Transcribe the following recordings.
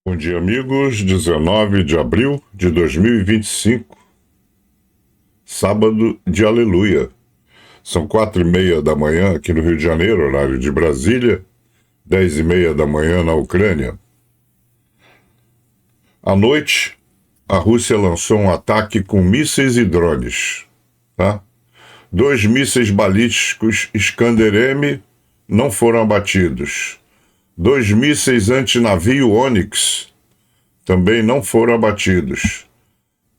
Bom dia, amigos. 19 de abril de 2025, sábado de Aleluia. São 4:30 da manhã aqui no Rio de Janeiro, horário de Brasília, 10:30 da manhã na Ucrânia. À noite, a Rússia lançou um ataque com mísseis e drones. Tá? 2 mísseis balísticos Iskander-M não foram abatidos. 2 mísseis antinavio Onyx também não foram abatidos.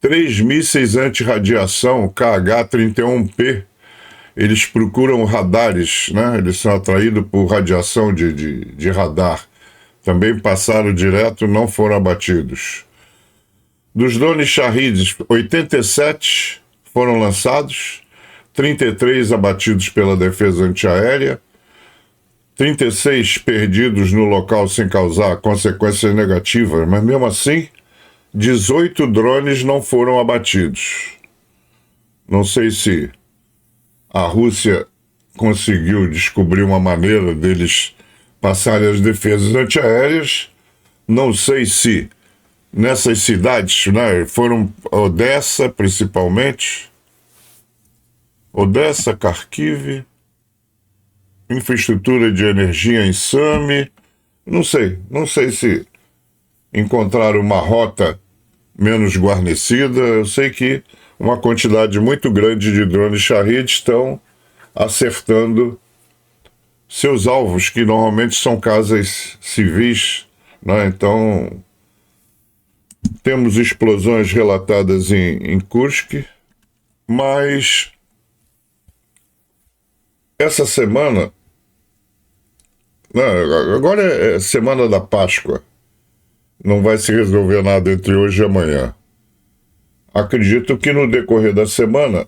3 mísseis anti-radiação KH-31P, eles procuram radares, né? Eles são atraídos por radiação de radar. Também passaram direto, não foram abatidos. Dos drones Shahed, 87 foram lançados, 33 abatidos pela defesa antiaérea, 36 perdidos no local sem causar consequências negativas, mas mesmo assim, 18 drones não foram abatidos. Não sei se a Rússia conseguiu descobrir uma maneira deles passarem as defesas antiaéreas. Não sei se nessas cidades, né, foram Odessa principalmente, Odessa, Kharkiv, infraestrutura de energia em Sami. Não sei se encontraram uma rota menos guarnecida. Eu sei que uma quantidade muito grande de drones Shahed estão acertando seus alvos, que normalmente são casas civis, né? Então, temos explosões relatadas em Kursk, mas essa semana, né, agora é semana da Páscoa, não vai se resolver nada entre hoje e amanhã. Acredito que no decorrer da semana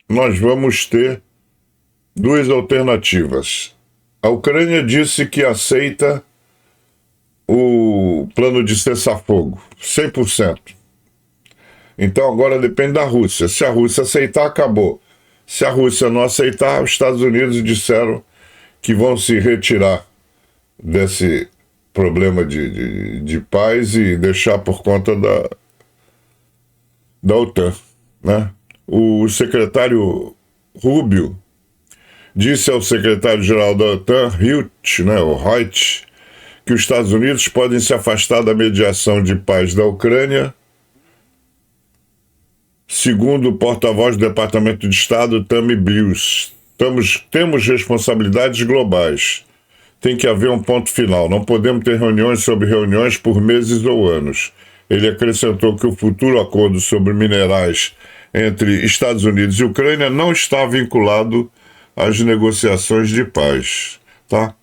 nós vamos ter duas alternativas. A Ucrânia disse que aceita o plano de cessar-fogo, 100%. Então agora depende da Rússia. Se a Rússia aceitar, acabou. Se a Rússia não aceitar, os Estados Unidos disseram que vão se retirar desse problema de paz e deixar por conta da OTAN, né? O secretário Rubio disse ao secretário-geral da OTAN, Reut, que os Estados Unidos podem se afastar da mediação de paz da Ucrânia. Segundo o porta-voz do Departamento de Estado, Tammy Bruce, temos responsabilidades globais. Tem que haver um ponto final. Não podemos ter reuniões sobre reuniões por meses ou anos. Ele acrescentou que o futuro acordo sobre minerais entre Estados Unidos e Ucrânia não está vinculado às negociações de paz. Tá?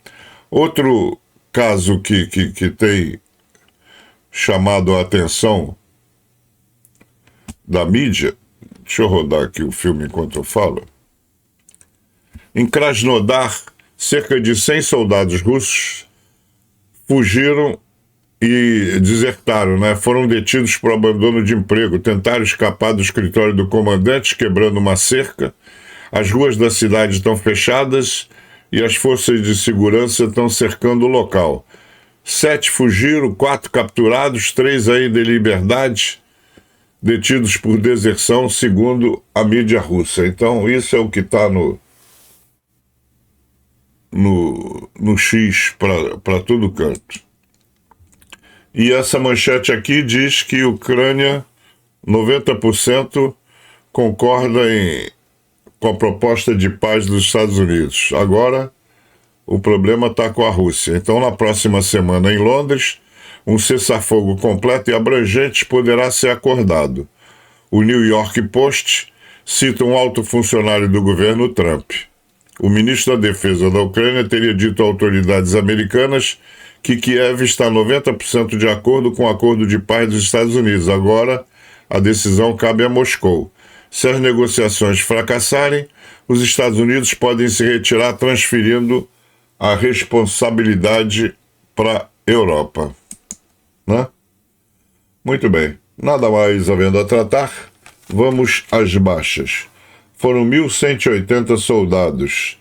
Outro caso que tem chamado a atenção da mídia, deixa eu rodar aqui o filme enquanto eu falo. Em Krasnodar, cerca de 100 soldados russos fugiram e desertaram, né? Foram detidos por abandono de emprego, tentaram escapar do escritório do comandante, quebrando uma cerca. As ruas da cidade estão fechadas e as forças de segurança estão cercando o local. 7 fugiram, 4 capturados, 3 ainda em liberdade, detidos por deserção, segundo a mídia russa. Então, isso é o que está no X para todo canto. E essa manchete aqui diz que a Ucrânia, 90% concorda com a proposta de paz dos Estados Unidos. Agora, o problema está com a Rússia. Então, na próxima semana, em Londres, um cessar-fogo completo e abrangente poderá ser acordado. O New York Post cita um alto funcionário do governo Trump. O ministro da Defesa da Ucrânia teria dito a autoridades americanas que Kiev está 90% de acordo com o acordo de paz dos Estados Unidos. Agora, a decisão cabe a Moscou. Se as negociações fracassarem, os Estados Unidos podem se retirar, transferindo a responsabilidade para a Europa. Né? Muito bem. Nada mais havendo a tratar, vamos às baixas. Foram 1.180 soldados,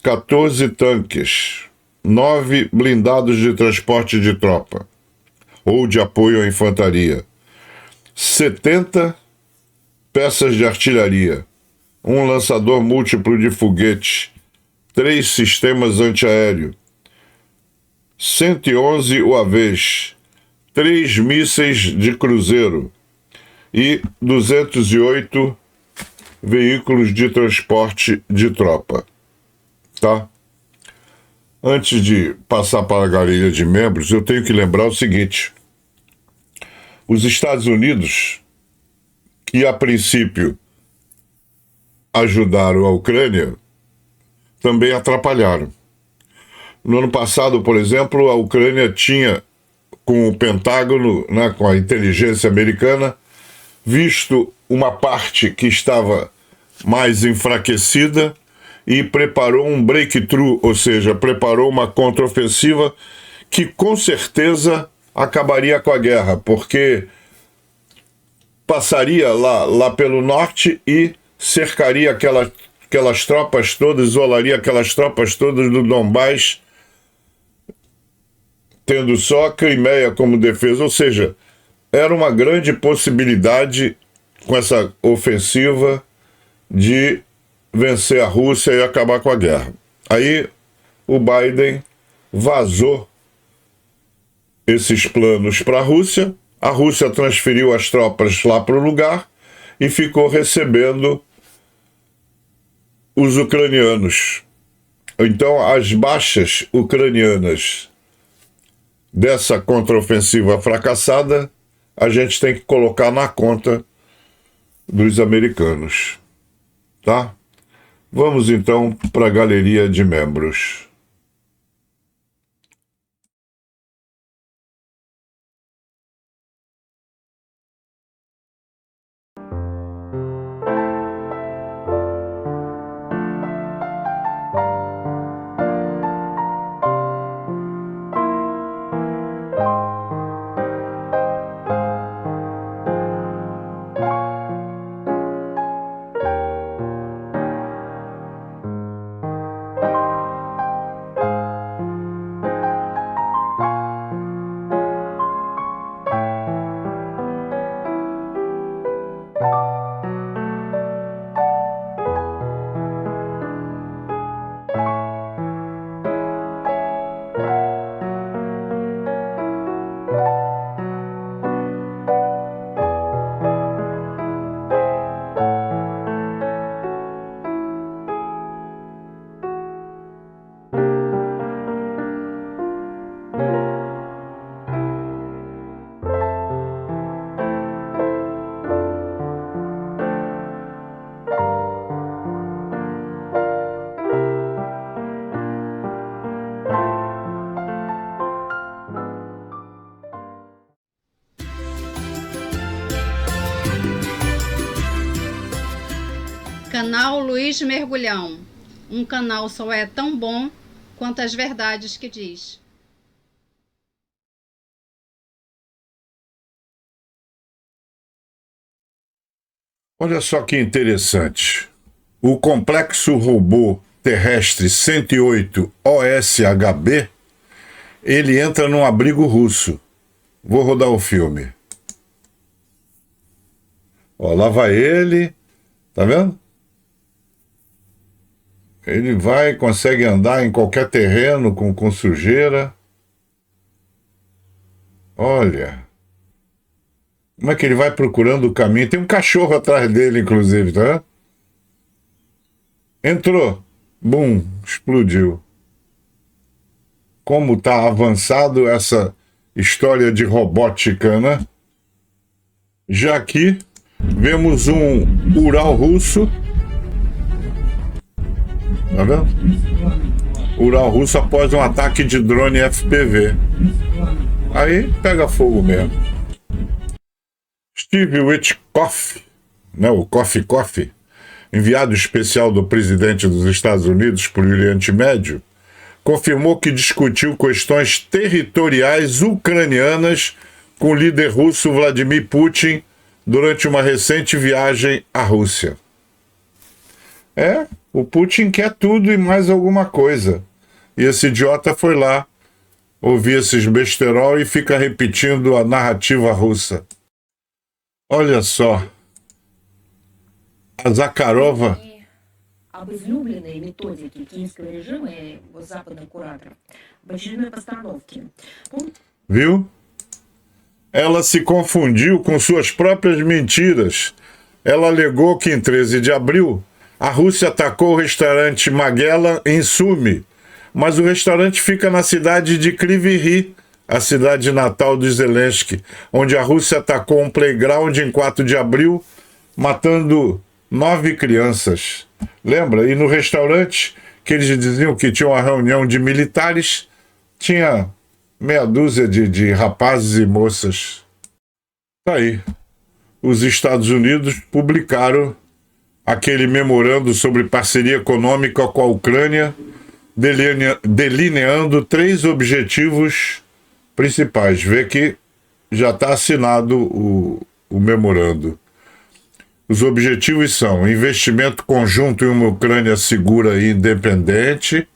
14 tanques, 9 blindados de transporte de tropa, ou de apoio à infantaria, 70 peças de artilharia, um lançador múltiplo de foguete, 3 sistemas antiaéreo, 111 UAVs, 3 mísseis de cruzeiro e 208 veículos de transporte de tropa. Tá? Antes de passar para a galeria de membros, eu tenho que lembrar o seguinte: os Estados Unidos, que a princípio ajudaram a Ucrânia, também atrapalharam. No ano passado, por exemplo, a Ucrânia tinha, com o Pentágono, né, com a inteligência americana, visto uma parte que estava mais enfraquecida e preparou um breakthrough, ou seja, preparou uma contraofensiva que com certeza acabaria com a guerra, porque passaria lá pelo norte e cercaria aquelas tropas todas, isolaria aquelas tropas todas do Donbás, tendo só a Crimeia como defesa. Ou seja, era uma grande possibilidade, com essa ofensiva, de vencer a Rússia e acabar com a guerra. Aí o Biden vazou esses planos para a Rússia transferiu as tropas lá para o lugar e ficou recebendo os ucranianos. Então, as baixas ucranianas dessa contraofensiva fracassada, a gente tem que colocar na conta dos americanos, tá? Vamos então para a galeria de membros. Canal Luiz Mergulhão. Um canal só é tão bom quanto as verdades que diz. Olha só que interessante. O complexo robô terrestre 108 OSHB, ele entra num abrigo russo. Vou rodar o filme. Ó, lá vai ele. Tá vendo? Ele vai, consegue andar em qualquer terreno com sujeira. Olha. Como é que ele vai procurando o caminho? Tem um cachorro atrás dele, inclusive, tá vendo? Entrou. Bum, explodiu. Como tá avançado essa história de robótica, né? Já aqui vemos um Ural russo. Tá vendo? Ural russo após um ataque de drone FPV. Aí pega fogo mesmo. Steve Witkoff, né, o Coffee, enviado especial do presidente dos Estados Unidos por Oriente Médio, confirmou que discutiu questões territoriais ucranianas com o líder russo Vladimir Putin durante uma recente viagem à Rússia. O Putin quer tudo e mais alguma coisa. E esse idiota foi lá ouvir esses besterol e fica repetindo a narrativa russa. Olha só, a Zakharova... Об излюбленной методике киевского режима и западных кураторов в очередной постановке. Viu? Ela se confundiu com suas próprias mentiras. Ela alegou que em 13 de abril a Rússia atacou o restaurante Magellan em Sumi, mas o restaurante fica na cidade de Kryvyi Rih, a cidade natal de Zelensky, onde a Rússia atacou um playground em 4 de abril, matando 9 crianças. Lembra? E no restaurante, que eles diziam que tinha uma reunião de militares, tinha meia dúzia de rapazes e moças. Tá aí. Os Estados Unidos publicaram aquele memorando sobre parceria econômica com a Ucrânia, delineando 3 objetivos principais. Vê que já está assinado o memorando. Os objetivos são investimento conjunto em uma Ucrânia segura e independente,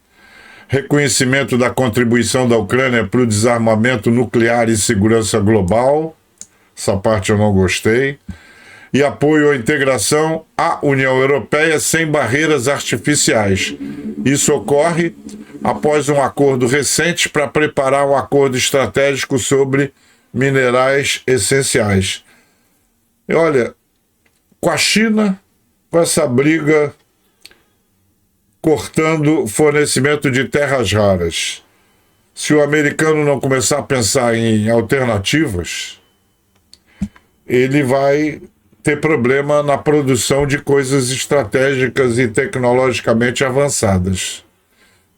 reconhecimento da contribuição da Ucrânia para o desarmamento nuclear e segurança global, essa parte eu não gostei, e apoio à integração à União Europeia sem barreiras artificiais. Isso ocorre após um acordo recente para preparar um acordo estratégico sobre minerais essenciais. E olha, com a China, com essa briga cortando fornecimento de terras raras. Se o americano não começar a pensar em alternativas, ele vai ter problema na produção de coisas estratégicas e tecnologicamente avançadas.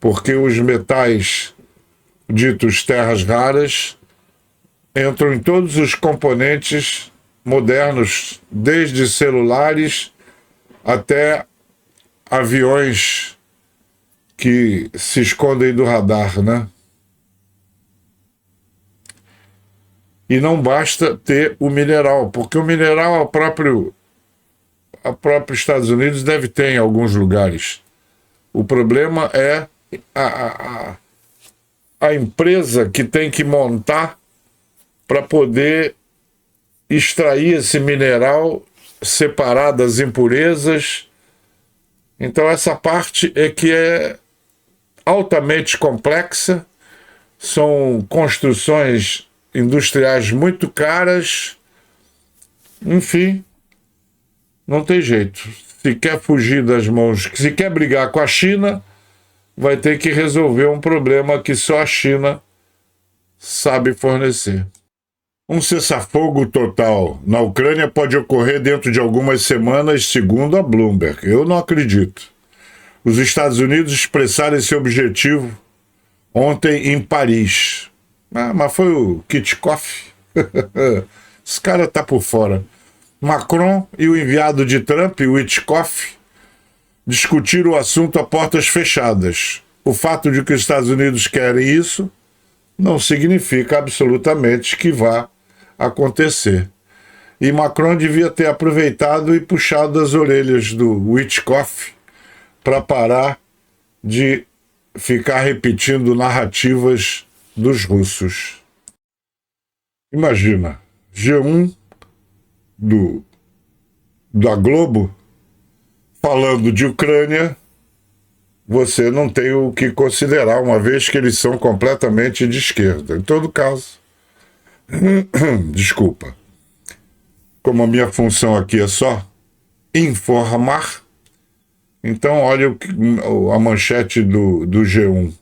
Porque os metais ditos terras raras entram em todos os componentes modernos, desde celulares até aviões que se escondem do radar, né? E não basta ter o mineral, porque o mineral a próprio Estados Unidos deve ter em alguns lugares. O problema é a empresa que tem que montar para poder extrair esse mineral, separar das impurezas. Então essa parte é que é altamente complexa, são construções industriais muito caras, enfim, não tem jeito. Se quer fugir das mãos, se quer brigar com a China, vai ter que resolver um problema que só a China sabe fornecer. Um cessar-fogo total na Ucrânia pode ocorrer dentro de algumas semanas, segundo a Bloomberg. Eu não acredito. Os Estados Unidos expressaram esse objetivo ontem em Paris. Mas foi o Kitkoff. Esse cara tá por fora. Macron e o enviado de Trump, o Witkoff, discutiram o assunto a portas fechadas. O fato de que os Estados Unidos querem isso não significa absolutamente que vá acontecer. E Macron devia ter aproveitado e puxado as orelhas do Witkoff para parar de ficar repetindo narrativas dos russos. Imagina, G1 da Globo falando de Ucrânia, você não tem o que considerar, uma vez que eles são completamente de esquerda. Em todo caso, desculpa, como a minha função aqui é só informar, então olha a manchete do G1.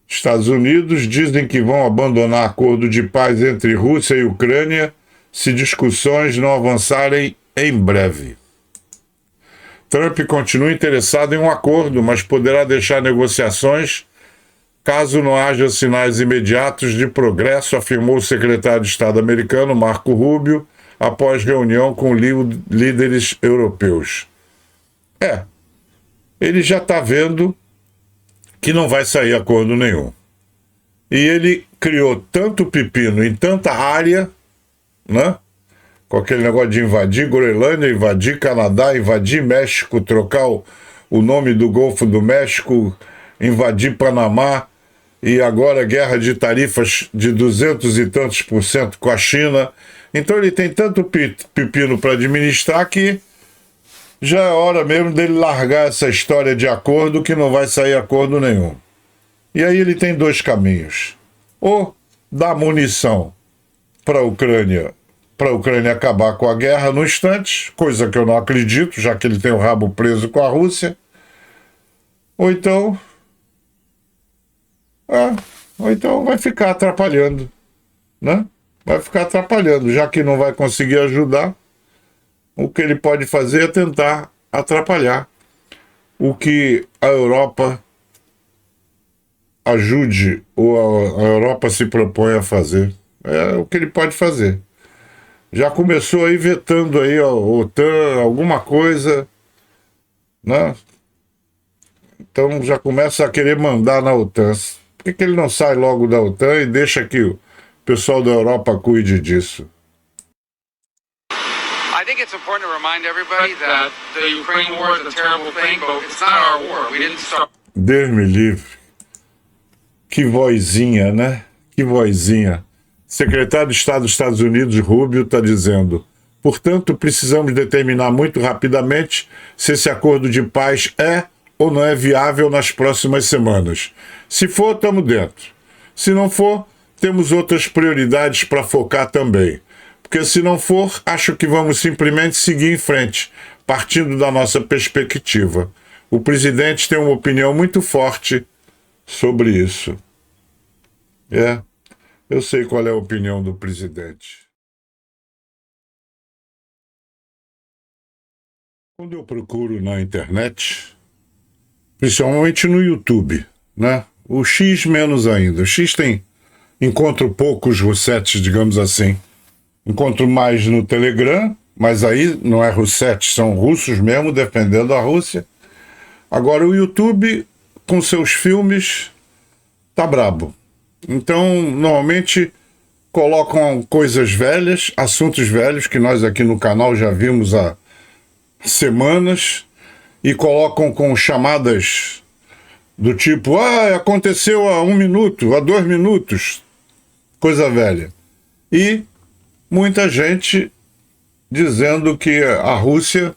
Estados Unidos dizem que vão abandonar acordo de paz entre Rússia e Ucrânia se discussões não avançarem em breve. Trump continua interessado em um acordo, mas poderá deixar negociações caso não haja sinais imediatos de progresso, afirmou o secretário de Estado americano Marco Rubio após reunião com líderes europeus. Ele já está vendo que não vai sair acordo nenhum. E ele criou tanto pepino em tanta área, né? Com aquele negócio de invadir Groenlândia, invadir Canadá, invadir México, trocar o nome do Golfo do México, invadir Panamá, e agora guerra de tarifas de 200 e tantos por cento com a China. Então ele tem tanto pepino para administrar que já é hora mesmo dele largar essa história de acordo, que não vai sair acordo nenhum. E aí ele tem dois caminhos: ou dar munição para a Ucrânia acabar com a guerra no instante, coisa que eu não acredito, já que ele tem o rabo preso com a Rússia, ou então vai ficar atrapalhando, né? Vai ficar atrapalhando, já que não vai conseguir ajudar. O que ele pode fazer é tentar atrapalhar o que a Europa ajude ou a Europa se propõe a fazer. É o que ele pode fazer. Já começou aí vetando aí a OTAN, alguma coisa, né? Então já começa a querer mandar na OTAN. Por que ele não sai logo da OTAN e deixa que o pessoal da Europa cuide disso? I think it's important to remind everybody that the Ukraine war is a terrible thing, but it's not our war. We didn't start. Deus me livre. Que vozinha, né? Que vozinha. Secretário de Estado dos Estados Unidos, Rubio, está dizendo: portanto, precisamos determinar muito rapidamente se esse acordo de paz é ou não é viável nas próximas semanas. Se for, estamos dentro. Se não for, temos outras prioridades para focar também. Porque se não for, acho que vamos simplesmente seguir em frente, partindo da nossa perspectiva. O presidente tem uma opinião muito forte sobre isso. Eu sei qual é a opinião do presidente. Quando eu procuro na internet, principalmente no YouTube, né? O X menos ainda. O X encontro poucos russetes, digamos assim. Encontro mais no Telegram, mas aí não é russetes, são russos mesmo defendendo a Rússia. Agora o YouTube, com seus filmes, tá brabo. Então, normalmente, colocam coisas velhas, assuntos velhos, que nós aqui no canal já vimos há semanas, e colocam com chamadas do tipo: aconteceu há 1 minuto, há 2 minutos, coisa velha. E muita gente dizendo que a Rússia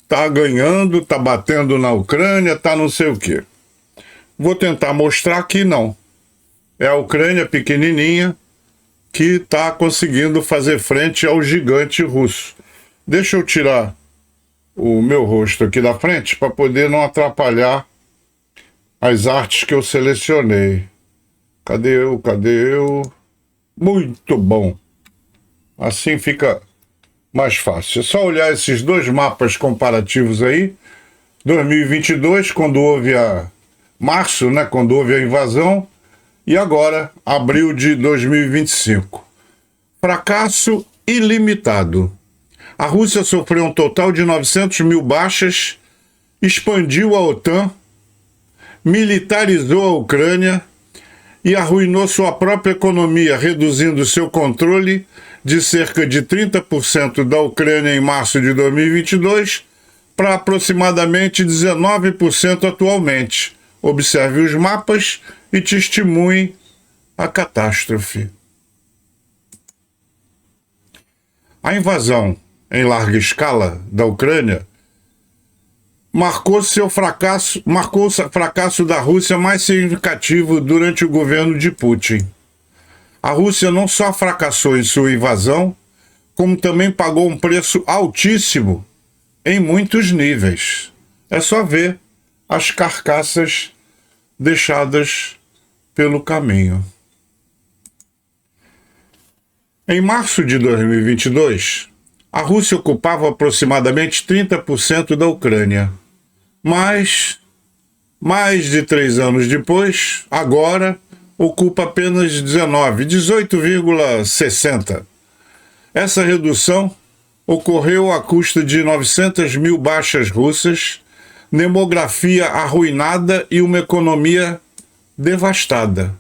está ganhando, está batendo na Ucrânia, está não sei o quê. Vou tentar mostrar que não. É a Ucrânia pequenininha que está conseguindo fazer frente ao gigante russo. Deixa eu tirar o meu rosto aqui da frente para poder não atrapalhar as artes que eu selecionei. Cadê eu? Muito bom. Assim fica mais fácil. É só olhar esses dois mapas comparativos aí. 2022, quando houve março, né, quando houve a invasão, e agora, abril de 2025. Fracasso ilimitado. A Rússia sofreu um total de 900 mil baixas, expandiu a OTAN, militarizou a Ucrânia e arruinou sua própria economia, reduzindo seu controle de cerca de 30% da Ucrânia em março de 2022 para aproximadamente 19% atualmente. Observe os mapas e testemunhe a catástrofe. A invasão em larga escala da Ucrânia marcou o fracasso da Rússia mais significativo durante o governo de Putin. A Rússia não só fracassou em sua invasão, como também pagou um preço altíssimo em muitos níveis. É só ver as carcaças deixadas pelo caminho. Em março de 2022, a Rússia ocupava aproximadamente 30% da Ucrânia. Mas, mais de 3 anos depois, agora ocupa apenas 18,60%. Essa redução ocorreu à custa de 900 mil baixas russas, demografia arruinada e uma economia devastada.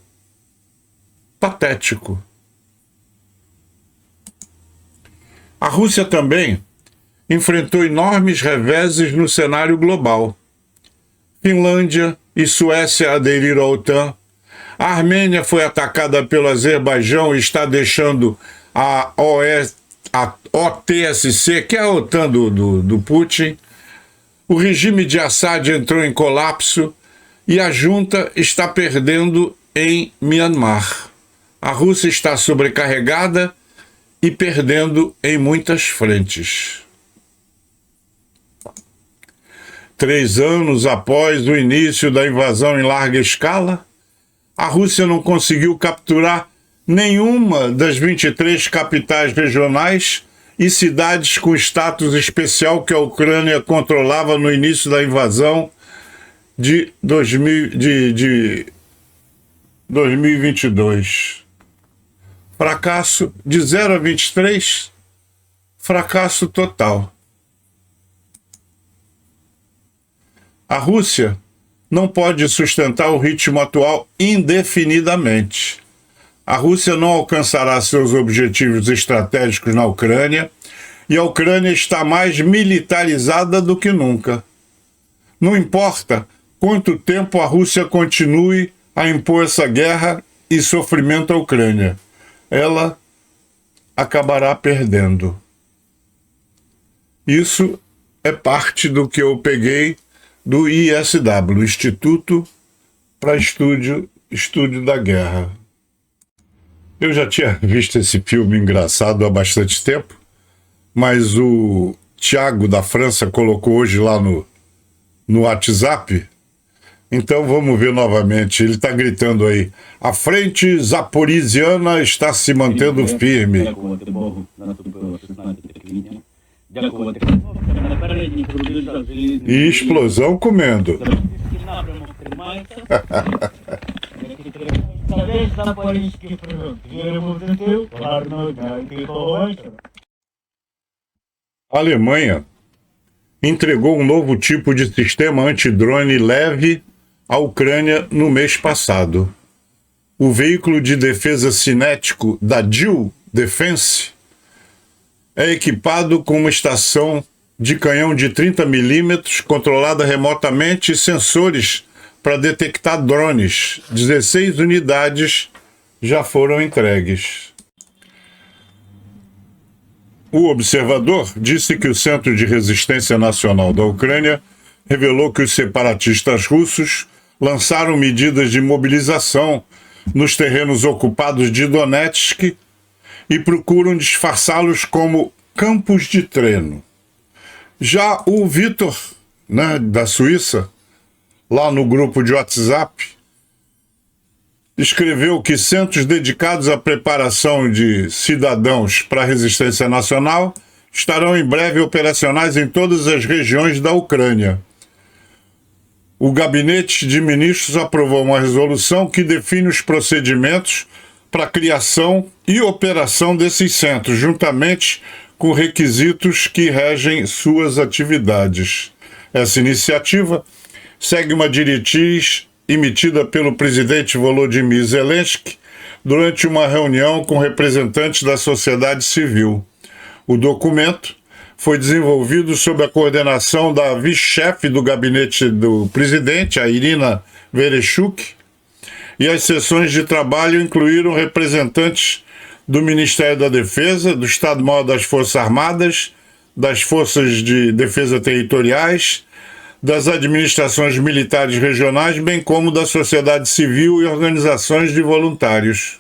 Patético. A Rússia também enfrentou enormes reveses no cenário global. Finlândia e Suécia aderiram à OTAN, A Armênia foi atacada pelo Azerbaijão e está deixando a OTSC, que é a OTAN do Putin. O regime de Assad entrou em colapso e a junta está perdendo em Myanmar. A Rússia está sobrecarregada e perdendo em muitas frentes. 3 anos após o início da invasão em larga escala, a Rússia não conseguiu capturar nenhuma das 23 capitais regionais e cidades com status especial que a Ucrânia controlava no início da invasão de 2022. Fracasso de 0 a 23, fracasso total. A Rússia não pode sustentar o ritmo atual indefinidamente. A Rússia não alcançará seus objetivos estratégicos na Ucrânia e a Ucrânia está mais militarizada do que nunca. Não importa quanto tempo a Rússia continue a impor essa guerra e sofrimento à Ucrânia, ela acabará perdendo. Isso é parte do que eu peguei do ISW, Instituto para Estúdio da Guerra. Eu já tinha visto esse filme engraçado há bastante tempo, mas o Thiago da França colocou hoje lá no WhatsApp. Então vamos ver novamente. Ele está gritando aí: a frente zaporisiana está se mantendo firme. E explosão comendo. A Alemanha entregou um novo tipo de sistema antidrone leve à Ucrânia no mês passado. O veículo de defesa cinético da DIL Defense é equipado com uma estação de canhão de 30 milímetros controlada remotamente e sensores para detectar drones. 16 unidades já foram entregues. O observador disse que o Centro de Resistência Nacional da Ucrânia revelou que os separatistas russos lançaram medidas de mobilização nos terrenos ocupados de Donetsk e procuram disfarçá-los como campos de treino. Já o Vitor, da Suíça, lá no grupo de WhatsApp, escreveu que centros dedicados à preparação de cidadãos para a resistência nacional estarão em breve operacionais em todas as regiões da Ucrânia. O Gabinete de Ministros aprovou uma resolução que define os procedimentos para a criação e operação desses centros, juntamente com requisitos que regem suas atividades. Essa iniciativa segue uma diretriz emitida pelo presidente Volodymyr Zelensky durante uma reunião com representantes da sociedade civil. O documento foi desenvolvido sob a coordenação da vice-chefe do gabinete do presidente, a Irina Vereshchuk, e as sessões de trabalho incluíram representantes do Ministério da Defesa, do Estado-Maior das Forças Armadas, das Forças de Defesa Territoriais, das administrações militares regionais, bem como da sociedade civil e organizações de voluntários.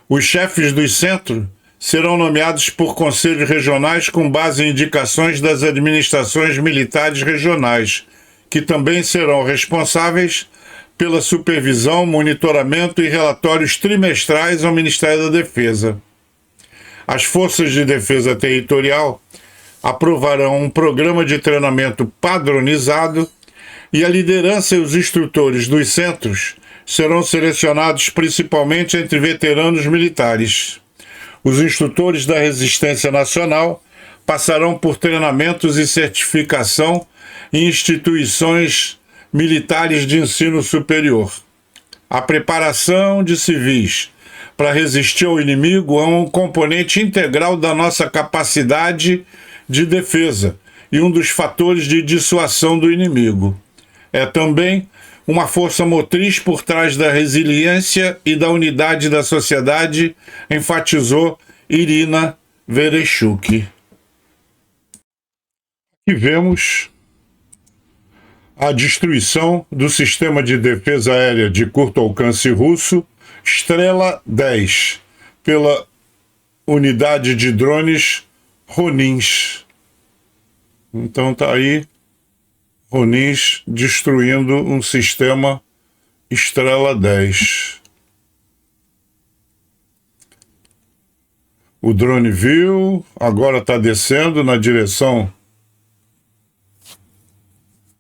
Os chefes dos centros serão nomeados por conselhos regionais com base em indicações das administrações militares regionais, que também serão responsáveis pela supervisão, monitoramento e relatórios trimestrais ao Ministério da Defesa. As Forças de Defesa Territorial aprovarão um programa de treinamento padronizado e a liderança e os instrutores dos centros serão selecionados principalmente entre veteranos militares. Os instrutores da Resistência Nacional passarão por treinamentos e certificação em instituições militares de ensino superior. A preparação de civis para resistir ao inimigo é um componente integral da nossa capacidade de defesa e um dos fatores de dissuasão do inimigo. É também uma força motriz por trás da resiliência e da unidade da sociedade, enfatizou Irina Vereshchuk. Tivemos a destruição do sistema de defesa aérea de curto alcance russo Strela 10 pela unidade de drones Ronins. Então tá aí Ronins destruindo um sistema Strela 10. O drone viu, agora está descendo na direção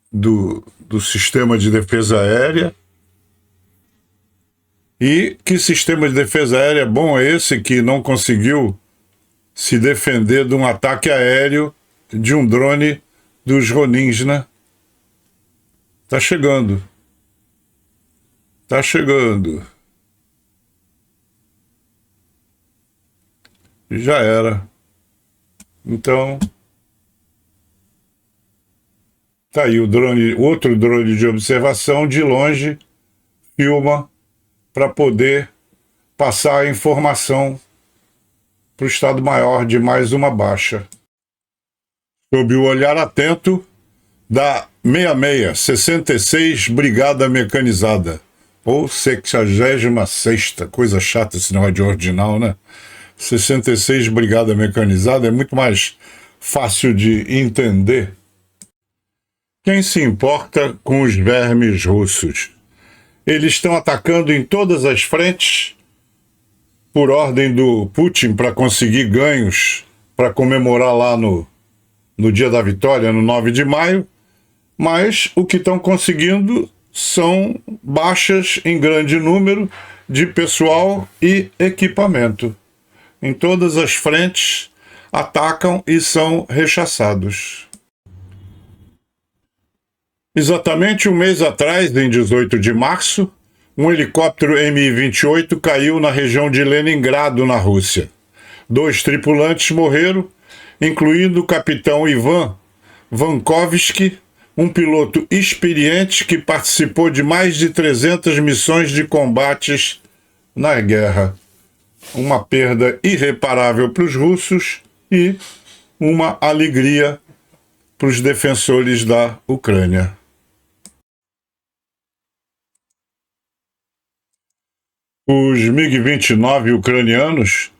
do sistema de defesa aérea. E que sistema de defesa aérea bom é esse que não conseguiu se defender de um ataque aéreo de um drone dos Ronins, né? Tá chegando. Tá chegando. Já era. Então, tá aí o drone, outro drone de observação de longe, filma para poder passar a informação para o Estado-Maior de mais uma baixa. Sob o olhar atento da 66 Brigada Mecanizada, ou 66ª, coisa chata esse negócio de ordinal, né? 66 Brigada Mecanizada é muito mais fácil de entender. Quem se importa com os vermes russos? Eles estão atacando em todas as frentes, por ordem do Putin, para conseguir ganhos, para comemorar lá no dia da vitória, no 9 de maio, mas o que estão conseguindo são baixas em grande número de pessoal e equipamento. Em todas as frentes, atacam e são rechaçados. Exatamente um mês atrás, em 18 de março, um helicóptero Mi-28 caiu na região de Leningrado, na Rússia. 2 tripulantes morreram, incluindo o capitão Ivan Vankovsky, um piloto experiente que participou de mais de 300 missões de combates na guerra. Uma perda irreparável para os russos e uma alegria para os defensores da Ucrânia. Os MiG-29 ucranianos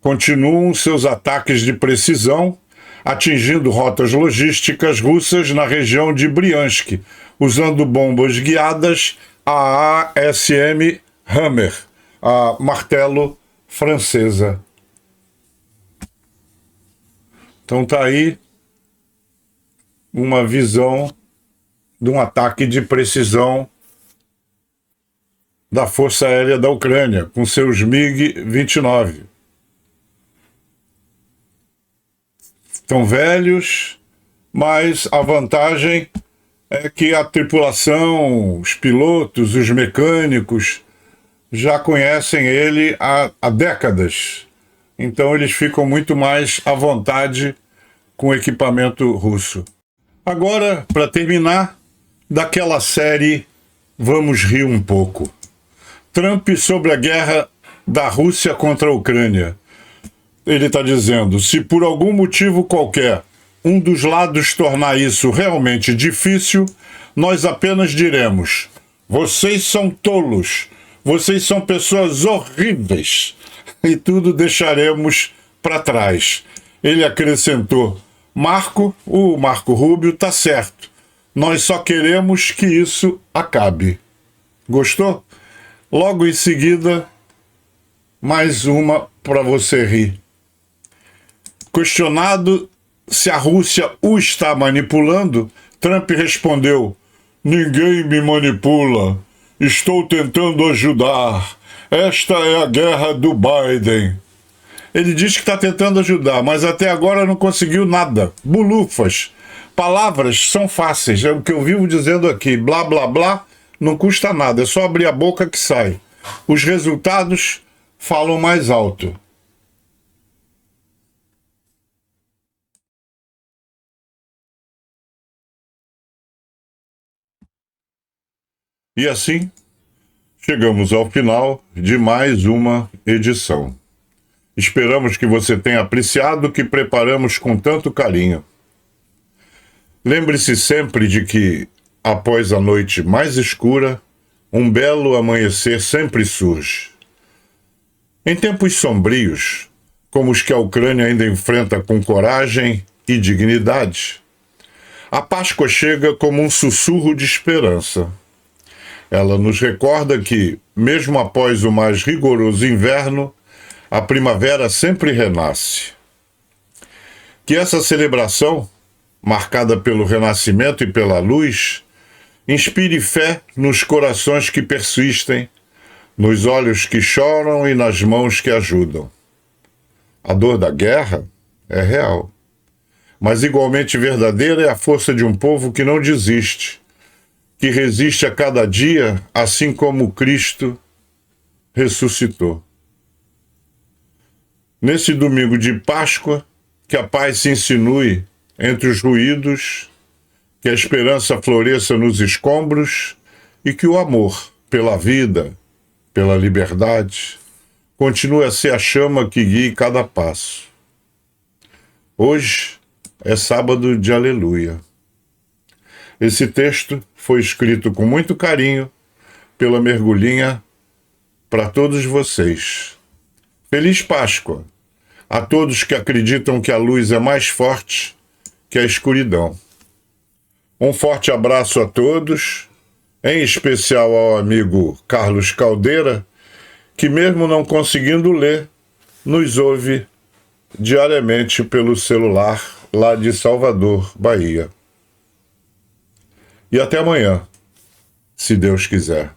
continuam seus ataques de precisão, atingindo rotas logísticas russas na região de Briansk, usando bombas guiadas a ASM Hammer, a martelo francesa. Então tá aí uma visão de um ataque de precisão da Força Aérea da Ucrânia, com seus MiG-29. Estão velhos, mas a vantagem é que a tripulação, os pilotos, os mecânicos, já conhecem ele há décadas. Então eles ficam muito mais à vontade com o equipamento russo. Agora, para terminar, daquela série Vamos Rir um Pouco. Trump sobre a guerra da Rússia contra a Ucrânia. Ele está dizendo, se por algum motivo qualquer um dos lados tornar isso realmente difícil, nós apenas diremos, vocês são tolos, vocês são pessoas horríveis, e tudo deixaremos para trás. Ele acrescentou, o Marco Rubio está certo, nós só queremos que isso acabe. Gostou? Logo em seguida, mais uma para você rir. Questionado se a Rússia o está manipulando, Trump respondeu, ninguém me manipula, estou tentando ajudar, esta é a guerra do Biden. Ele diz que está tentando ajudar, mas até agora não conseguiu nada, bulufas. Palavras são fáceis, é o que eu vivo dizendo aqui, blá blá blá, não custa nada, é só abrir a boca que sai. Os resultados falam mais alto. E assim, chegamos ao final de mais uma edição. Esperamos que você tenha apreciado o que preparamos com tanto carinho. Lembre-se sempre de que, após a noite mais escura, um belo amanhecer sempre surge. Em tempos sombrios, como os que a Ucrânia ainda enfrenta com coragem e dignidade, a Páscoa chega como um sussurro de esperança. Ela nos recorda que, mesmo após o mais rigoroso inverno, a primavera sempre renasce. Que essa celebração, marcada pelo renascimento e pela luz, inspire fé nos corações que persistem, nos olhos que choram e nas mãos que ajudam. A dor da guerra é real, mas igualmente verdadeira é a força de um povo que não desiste, que resiste a cada dia, assim como Cristo ressuscitou. Nesse domingo de Páscoa, que a paz se insinue entre os ruídos, que a esperança floresça nos escombros e que o amor pela vida, pela liberdade, continue a ser a chama que guie cada passo. Hoje é sábado de Aleluia. Esse texto foi escrito com muito carinho pela Mergulhinha para todos vocês. Feliz Páscoa a todos que acreditam que a luz é mais forte que a escuridão. Um forte abraço a todos, em especial ao amigo Carlos Caldeira, que mesmo não conseguindo ler, nos ouve diariamente pelo celular lá de Salvador, Bahia. E até amanhã, se Deus quiser.